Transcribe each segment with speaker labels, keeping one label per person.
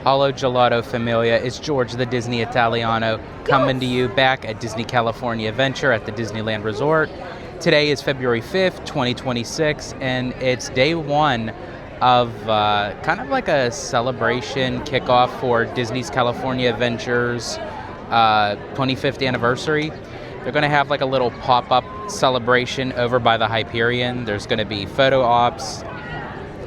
Speaker 1: Hello Gelato Familia, it's George the Disney Italiano coming to you back at Disney California Adventure at the Disneyland Resort. Today is February 5th, 2026, and it's day one of kind of like a celebration kickoff for Disney's California Adventures 25th anniversary. They're going to have like a little pop-up celebration over by the Hyperion. There's going to be photo ops,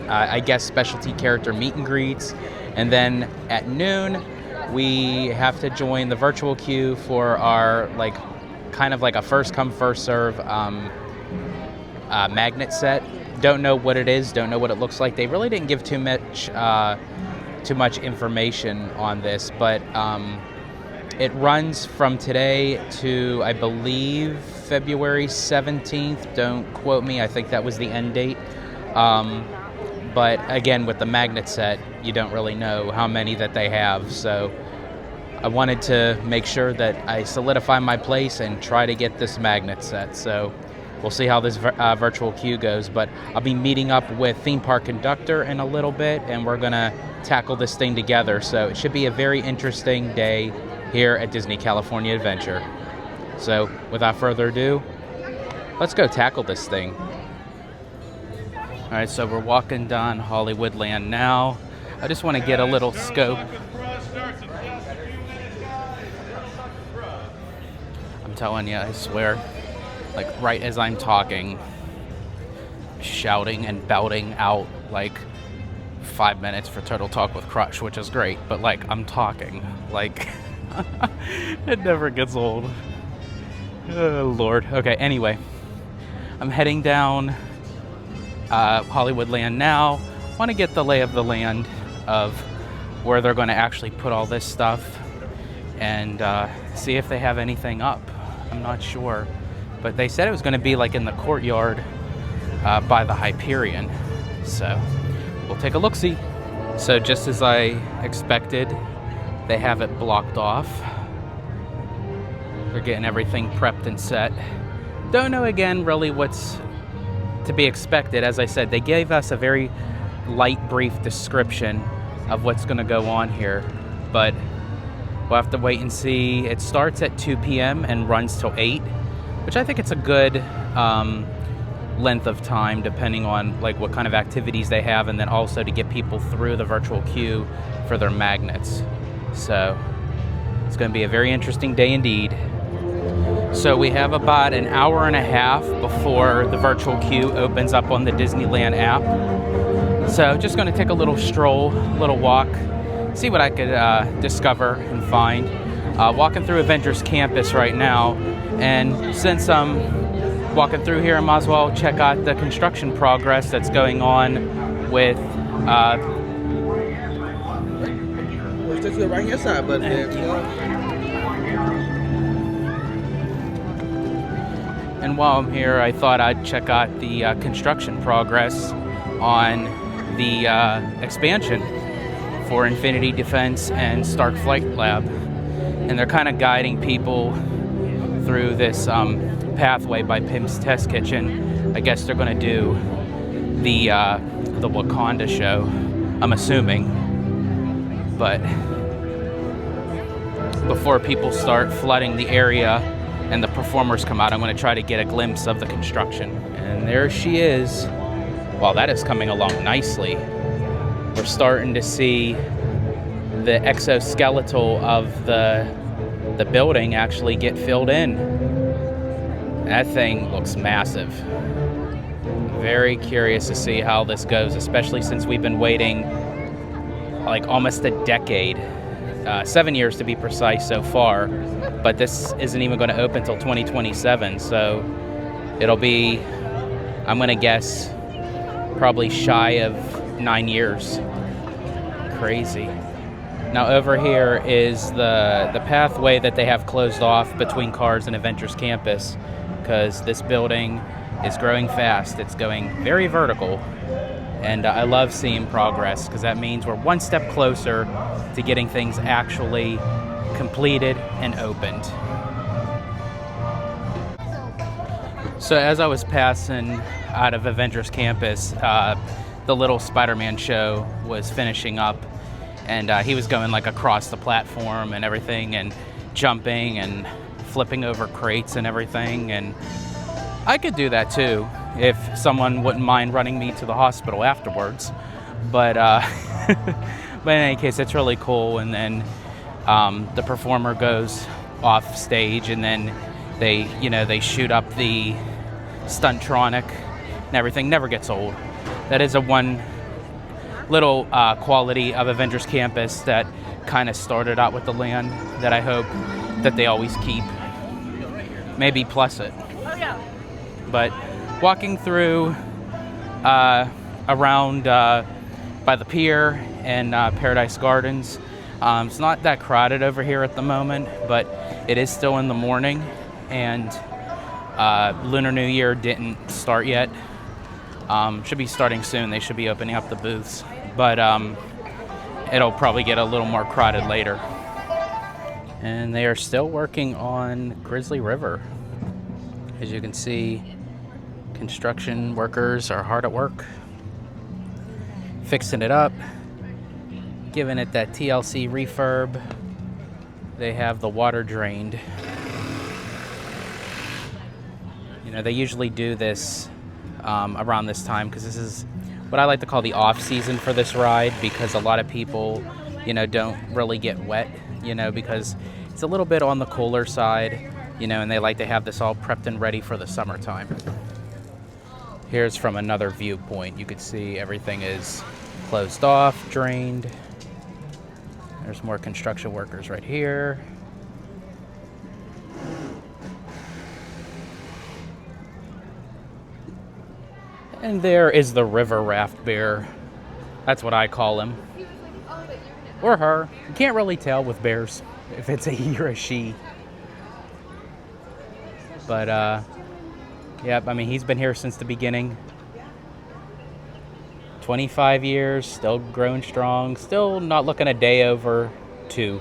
Speaker 1: I guess specialty character meet and greets. And then at noon, we have to join the virtual queue for our kind of like a first come first serve magnet set. Don't know what it is. Don't know what it looks like. They really didn't give too much information on this, but it runs from today to I believe February 17th. Don't quote me. I think that was the end date. But again, with the magnet set, you don't really know how many that they have. So I wanted to make sure that I solidify my place and try to get this magnet set. So we'll see how this virtual queue goes. But I'll be meeting up with Theme Park Conductor in a little bit, and we're going to tackle this thing together. So it should be a very interesting day here at Disney California Adventure. So without further ado, let's go tackle this thing. All right, so we're walking down Hollywoodland now. I just want to get a little scope. I'm telling you, I swear, like right as I'm talking, shouting and belting out like 5 minutes for Total Talk with Crush, which is great, but like I'm talking, like it never gets old. Oh, Lord. Okay, anyway, I'm heading down Hollywoodland now. Want to get the lay of the land of where they're going to actually put all this stuff and see if they have anything up. I'm not sure, but they said it was going to be like in the courtyard by the Hyperion, so we'll take a look-see. So just as I expected, they have it blocked off. They're getting everything prepped and set. Don't know again really what's to be expected. As I said, they gave us a very light, brief description of what's going to go on here, but we'll have to wait and see. It starts at 2 p.m. and runs till 8, which I think it's a good length of time depending on like what kind of activities they have, and then also to get people through the virtual queue for their magnets. So it's going to be a very interesting day indeed. So we have about an hour and a half before the virtual queue opens up on the Disneyland app. So just going to take a little stroll, little walk, see what I could discover and find. Walking through Avengers Campus right now, and since I'm walking through here, I might as well check out the construction progress that's going on with
Speaker 2: just go right on your side, but
Speaker 1: and while I'm here, I thought I'd check out the construction progress on the expansion for Infinity Defense and Stark Flight Lab. And they're kind of guiding people through this pathway by Pym's Test Kitchen. I guess they're going to do the Wakanda show, I'm assuming. But before people start flooding the area and the performers come out, I'm going to try to get a glimpse of the construction. And there she is. Wow, that is coming along nicely. We're starting to see the exoskeletal of the building actually get filled in. That thing looks massive. Very curious to see how this goes, especially since we've been waiting like almost a decade, 7 years to be precise so far, but this isn't even going to open until 2027, so it'll be, I'm going to guess, probably shy of 9 years. Crazy. Now over here is the pathway that they have closed off between cars and Avengers Campus, because this building is growing fast. It's going very vertical, and I love seeing progress because that means we're one step closer to getting things actually completed and opened. So as I was passing out of Avengers Campus, the little Spider-Man show was finishing up, and he was going like across the platform and everything, and jumping and flipping over crates and everything. And I could do that too if someone wouldn't mind running me to the hospital afterwards. But but in any case, it's really cool. And then the performer goes off stage, and then they shoot up the stuntronic and everything. Never gets old. That is a one little quality of Avengers Campus that kind of started out with the land that I hope that they always keep. Maybe plus it. But walking through around by the pier and Paradise Gardens, it's not that crowded over here at the moment, but it is still in the morning, and Lunar New Year didn't start yet. Should be starting soon. They should be opening up the booths, but it'll probably get a little more crowded later. And they are still working on Grizzly River. As you can see, construction workers are hard at work, fixing it up, giving it that TLC refurb. They have the water drained. They usually do this around this time, because this is what I like to call the off season for this ride, because a lot of people, don't really get wet, because it's a little bit on the cooler side, and they like to have this all prepped and ready for the summertime. Here's from another viewpoint. You could see everything is closed off, drained. There's more construction workers right here. And there is the river raft bear. That's what I call him. Or her. You can't really tell with bears if it's a he or a she. But, yep, he's been here since the beginning. 25 years, still growing strong, still not looking a day over 2.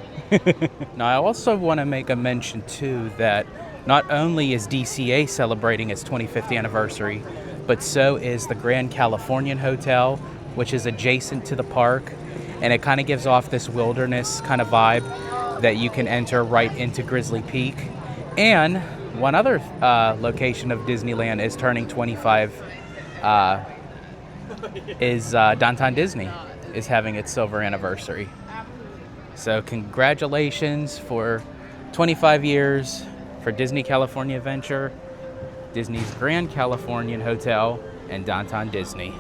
Speaker 1: Now, I also want to make a mention, too, that not only is DCA celebrating its 25th anniversary, but so is the Grand Californian Hotel, which is adjacent to the park, and it kind of gives off this wilderness kind of vibe that you can enter right into Grizzly Peak. And one other location of Disneyland is turning 25, Downtown Disney is having its silver anniversary. So congratulations for 25 years for Disney California Adventure, Disney's Grand Californian Hotel, and Downtown Disney.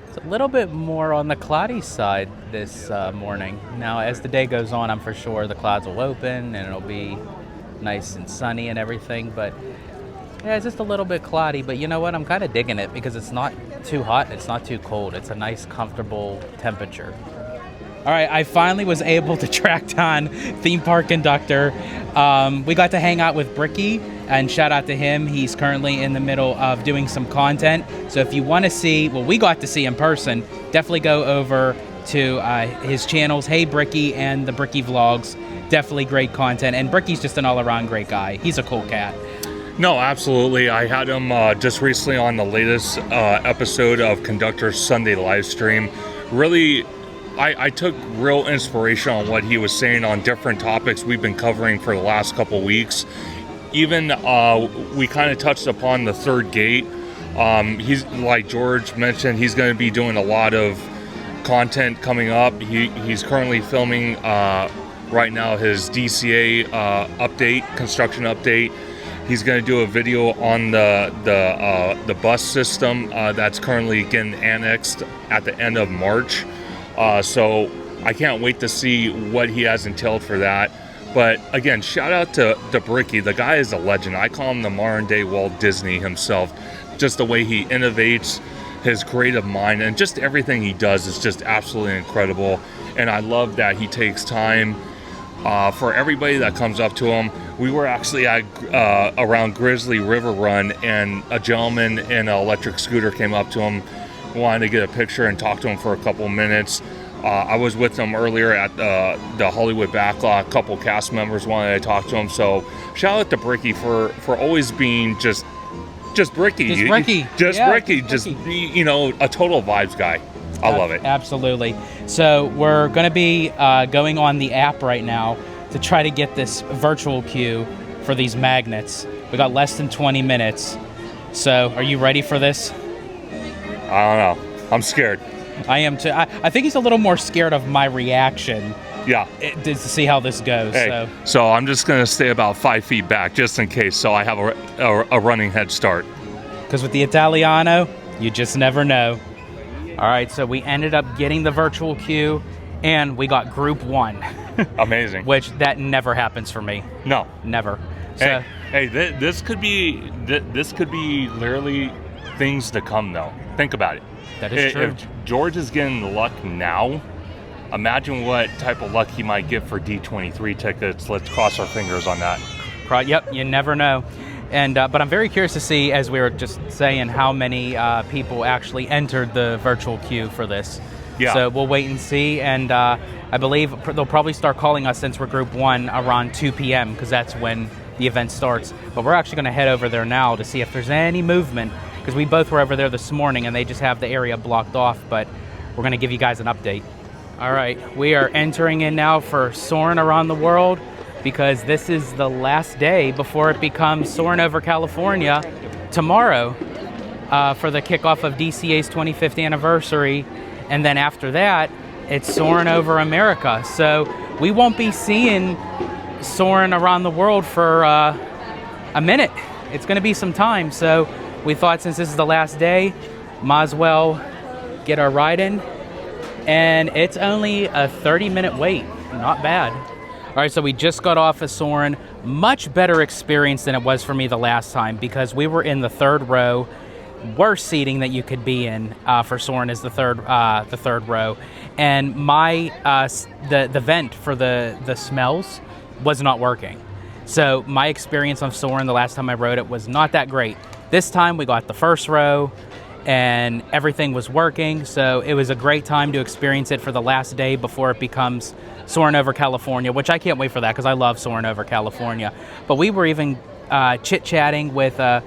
Speaker 1: It's a little bit more on the cloudy side this morning. Now, as the day goes on, I'm for sure the clouds will open and it'll be nice and sunny and everything, but yeah, it's just a little bit cloudy. But you know what? I'm kind of digging it because it's not too hot and it's not too cold. It's a nice, comfortable temperature. All right, I finally was able to track down theme park conductor. We got to hang out with Bricky, and shout out to him. He's currently in the middle of doing some content. So if you want to see what we got to see in person, definitely go over to his channels, Hey Bricky and the Bricky Vlogs. Definitely great content, and Bricky's just an all-around great guy. He's a cool cat.
Speaker 3: No, absolutely. I had him just recently on the latest episode of Conductor's Sunday live stream. Really, I took real inspiration on what he was saying on different topics we've been covering for the last couple weeks. Even we kind of touched upon the third gate. He's, like George mentioned, he's going to be doing a lot of content coming up. He's currently filming right now his DCA update, construction update. He's going to do a video on the bus system that's currently getting annexed at the end of March. So I can't wait to see what he has entailed for that. But again, shout out to Bricky. The guy is a legend. I call him the modern day Walt Disney himself. Just the way he innovates, his creative mind, and just everything he does is just absolutely incredible. And I love that he takes time for everybody that comes up to him. We were actually at around Grizzly River Run, and a gentleman in an electric scooter came up to him, wanted to get a picture and talk to him for a couple minutes. I was with him earlier at the Hollywood Backlot. A couple cast members wanted to talk to him. So shout out to Bricky for always being just Bricky.
Speaker 1: Just Bricky.
Speaker 3: Just Bricky. Just, you know, a total vibes guy. I love it.
Speaker 1: Absolutely. So we're going to be going on the app right now to try to get this virtual queue for these magnets. We got less than 20 minutes. So are you ready for this?
Speaker 3: I don't know. I'm scared.
Speaker 1: I am too. I think he's a little more scared of my reaction.
Speaker 3: Yeah.
Speaker 1: To see how this goes.
Speaker 3: Hey, so I'm just going to stay about 5 feet back just in case, so I have a running head start.
Speaker 1: Because with the Italiano, you just never know. All right, so we ended up getting the virtual queue, and we got group 1.
Speaker 3: Amazing.
Speaker 1: Which that never happens for me.
Speaker 3: No.
Speaker 1: Never. So,
Speaker 3: hey, this could be literally things to come, though. Think about it.
Speaker 1: That is true.
Speaker 3: If George is getting the luck now, imagine what type of luck he might get for D23 tickets. Let's cross our fingers on that.
Speaker 1: Yep, you never know. And but I'm very curious to see, as we were just saying, how many people actually entered the virtual queue for this.
Speaker 3: Yeah.
Speaker 1: So we'll wait and see. And I believe they'll probably start calling us, since we're group 1, around 2 p.m. because that's when the event starts. But we're actually going to head over there now to see if there's any movement, because we both were over there this morning and they just have the area blocked off. But we're going to give you guys an update. All right, we are entering in now for Soarin' Around the World, because this is the last day before it becomes Soarin' Over California tomorrow for the kickoff of DCA's 25th anniversary. And then after that, it's Soarin' Over America. So we won't be seeing Soarin' Around the World for a minute. It's going to be some time. So we thought, since this is the last day, might as well get our ride in. And it's only a 30-minute wait. Not bad. All right, so we just got off of Soarin'. Much better experience than it was for me the last time, because we were in the third row. Worst seating that you could be in for Soarin' is the third row. And my the vent for the smells was not working. So my experience on Soarin' the last time I rode it was not that great. This time we got the first row, and everything was working. So it was a great time to experience it for the last day before it becomes Soarin' Over California, which I can't wait for that, because I love Soarin' Over California. But we were even chit-chatting with a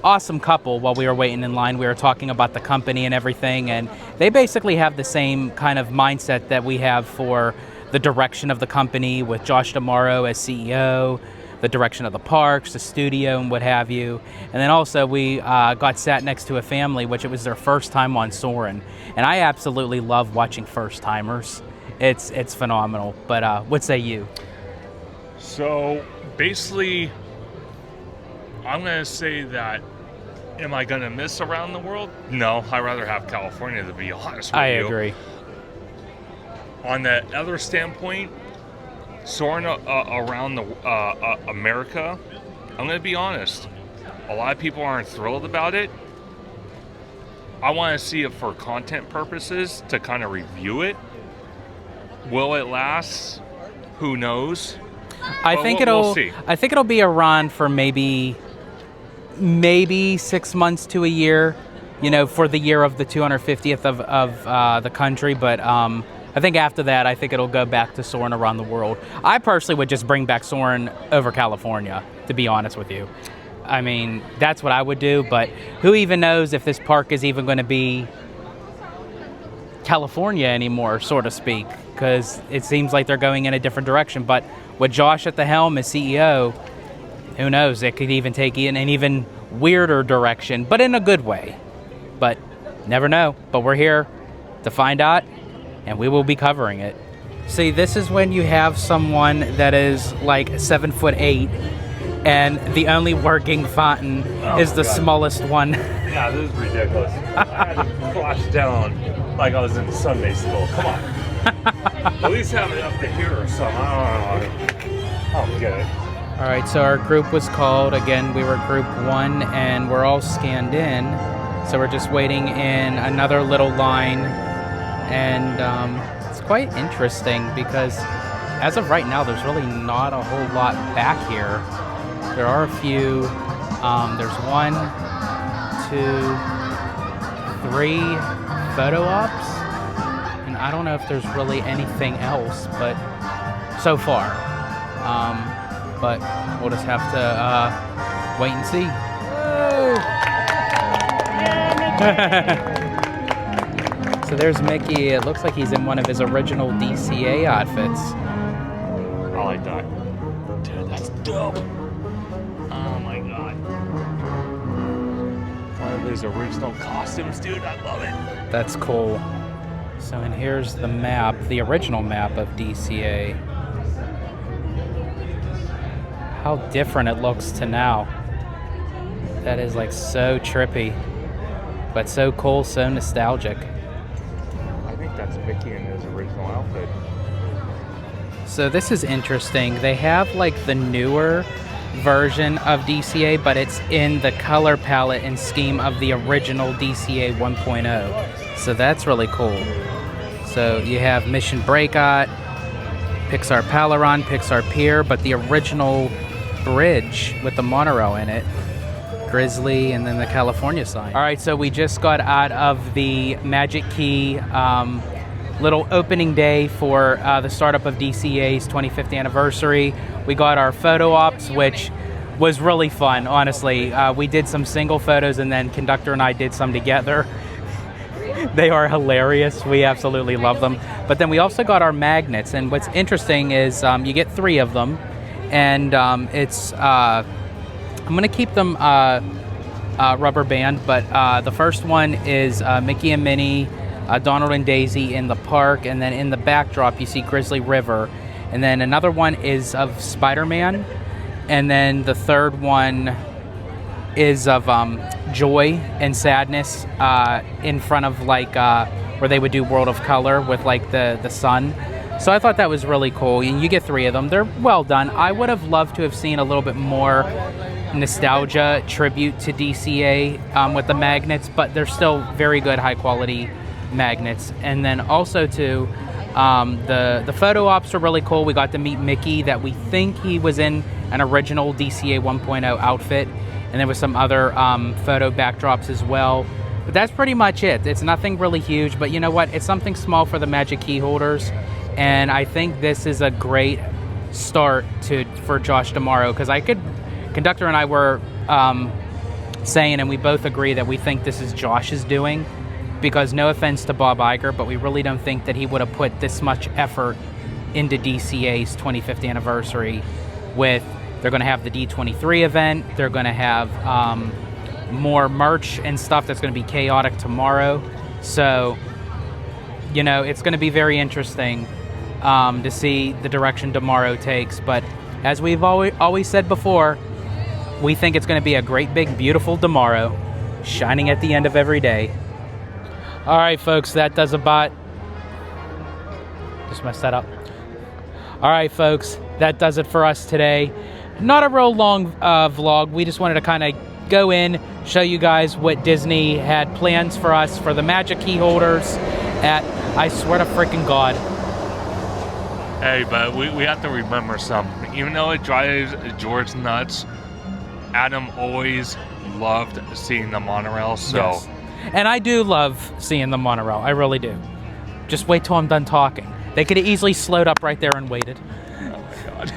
Speaker 1: awesome couple while we were waiting in line. We were talking about the company and everything, and they basically have the same kind of mindset that we have for the direction of the company, with Josh Damaro as CEO, the direction of the parks, the studio, and what have you. And then also we got sat next to a family, which it was their first time on Soarin'. And I absolutely love watching first-timers. It's phenomenal. But what say you?
Speaker 3: So basically, I'm going to say that, am I going to miss Around the World? No, I'd rather have California, to be honest with you.
Speaker 1: I agree.
Speaker 3: On the other standpoint, Soarin' Around the America, I'm going to be honest, a lot of people aren't thrilled about it. I want to see it for content purposes, to kind of review it. Will it last? Who knows?
Speaker 1: I think it'll be around for maybe 6 months to a year, for the year of the 250th of the country. But I think after that, I think it'll go back to Soarin' Around the World. I personally would just bring back Soarin' Over California, to be honest with you. I mean, that's what I would do, but who even knows if this park is even going to be California anymore, so to speak, because it seems like they're going in a different direction. But with Josh at the helm as CEO, who knows? It could even take in an even weirder direction, but in a good way. But never know. But we're here to find out, and we will be covering it. See, this is when you have someone that is like 7'8", and the only working fountain is the smallest one.
Speaker 3: Yeah, this is ridiculous. I had to flash down like I was in Sunday school. Come on. At least have it up to here or something. I don't get it.
Speaker 1: All right, so our group was called. Again, we were group 1, and we're all scanned in. So we're just waiting in another little line. And it's quite interesting, because as of right now, there's really not a whole lot back here. There are a few. There's 1, 2, 3 photo ops. And I don't know if there's really anything else, but so far. But we'll just have to wait and see. So there's Mickey. It looks like he's in one of his original DCA outfits.
Speaker 3: I like that. Dude, that's dope. Oh my god. One of his original costumes, dude. I love it.
Speaker 1: That's cool. So, and here's the map, the original map of DCA. How different it looks to now. That is like so trippy, but so cool, so nostalgic.
Speaker 3: I think that's Mickey in his original outfit.
Speaker 1: So this is interesting. They have like the newer version of DCA, but it's in the color palette and scheme of the original DCA 1.0. So that's really cool. So you have Mission Breakout, Pixar Palaron, Pixar Pier, but the original bridge with the monorail in it, Grizzly, and then the California sign. All right, so we just got out of the Magic Key little opening day for the startup of DCA's 25th anniversary. We got our photo ops, which was really fun, honestly. We did some single photos, and then Conductor and I did some together. They are hilarious. We absolutely love them. But then we also got our magnets, and what's interesting is you get 3 of them, and it's I'm gonna keep them rubber band, but the first one is Mickey and Minnie, Donald and Daisy in the park, and then in the backdrop you see Grizzly River, and then another one is of Spider-Man, and then the third one is of Joy and Sadness in front of like where they would do World of Color with like the sun. So I thought that was really cool, and you get 3 of them. They're well done. I would have loved to have seen a little bit more nostalgia tribute to DCA with the magnets, but they're still very good, high quality magnets. And then also too, the photo ops are really cool. We got to meet Mickey, that we think he was in an original DCA 1.0 outfit, and there was some other photo backdrops as well. But that's pretty much it. It's nothing really huge, but you know what? It's something small for the Magic Key holders. And I think this is a great start for Josh tomorrow, because Conductor and I were saying, and we both agree that we think this is Josh's doing, because no offense to Bob Iger, but we really don't think that he would have put this much effort into DCA's 25th anniversary. They're going to have the D23 event, they're going to have more merch and stuff that's going to be chaotic tomorrow. So, you know, it's going to be very interesting to see the direction tomorrow takes. But as we've always said before, we think it's going to be a great, big, beautiful tomorrow, shining at the end of every day. All right, folks, that does about... Just messed that up. All right, folks, that does it for us today. Not a real long vlog. We just wanted to kind of go in, show you guys what Disney had plans for us for the Magic Key holders at, I swear to freaking God.
Speaker 3: Hey, but we have to remember something. Even though it drives George nuts, Adam always loved seeing the monorail, so...
Speaker 1: Yes. And I do love seeing the monorail. I really do. Just wait till I'm done talking. They could have easily slowed up right there and waited.
Speaker 3: Oh my God.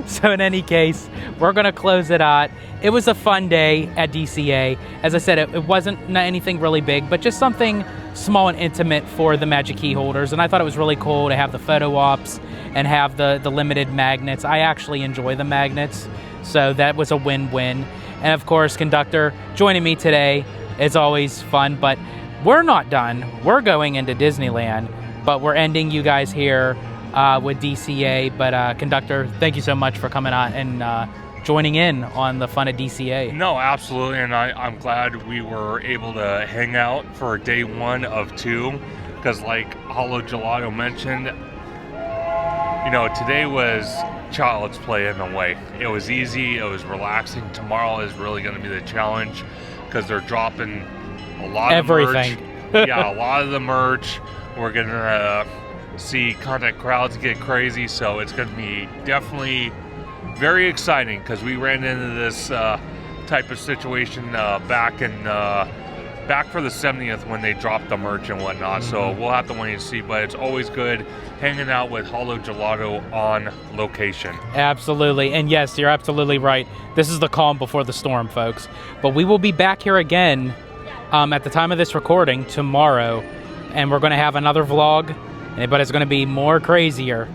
Speaker 1: So in any case, we're going to close it out. It was a fun day at DCA. As I said, it wasn't anything really big, but just something small and intimate for the Magic Key holders. And I thought it was really cool to have the photo ops and have the limited magnets. I actually enjoy the magnets, so that was a win-win. And of course, Conductor joining me today. It's always fun, but we're not done. We're going into Disneyland, but we're ending you guys here with DCA. But Conductor, thank you so much for coming on and joining in on the fun of DCA.
Speaker 3: No, absolutely, and I'm glad we were able to hang out for day 1 of 2, because like Hollow Gelato mentioned, you know, today was child's play in a way. It was easy, it was relaxing. Tomorrow is really going to be the challenge, because they're dropping a lot of merch. Yeah, a lot of the merch. We're going to see content crowds get crazy, so it's going to be definitely very exciting, because we ran into this type of situation back for the 70th when they dropped the merch and whatnot. Mm-hmm. So we'll have to wait and see, but it's always good hanging out with Hollow Gelato on location. Absolutely, and yes, you're absolutely right. This is the calm before the storm, folks. But we will be back here again at the time of this recording tomorrow,
Speaker 1: and we're going to have another vlog, but it's going to be more crazier.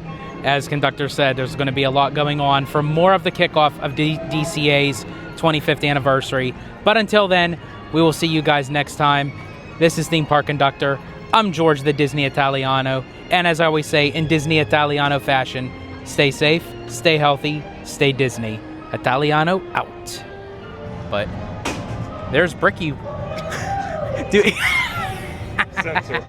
Speaker 1: As Conductor said, there's going to be a lot going on for more of the kickoff of DCA's 25th anniversary. But until then, we will see you guys next time. This is Theme Park Conductor. I'm George the Disney Italiano. And as I always say, in Disney Italiano fashion, stay safe, stay healthy, stay Disney. Italiano out. But there's Bricky. Dude.
Speaker 3: Censor.